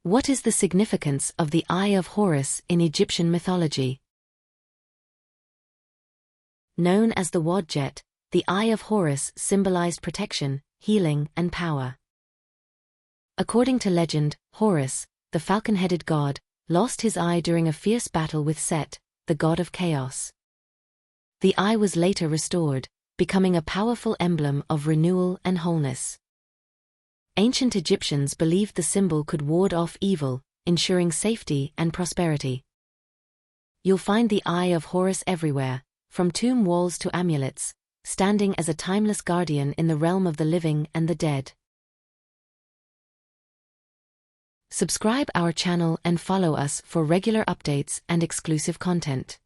What is the significance of the Eye of Horus in Egyptian mythology? Known as the Wadjet, the Eye of Horus symbolized protection, healing, and power. According to legend, Horus, the falcon-headed god, lost his eye during a fierce battle with Set, the god of chaos. The eye was later restored, becoming a powerful emblem of renewal and wholeness. Ancient Egyptians believed the symbol could ward off evil, ensuring safety and prosperity. You'll find the Eye of Horus everywhere, from tomb walls to amulets, standing as a timeless guardian in the realm of the living and the dead. Subscribe our channel and follow us for regular updates and exclusive content.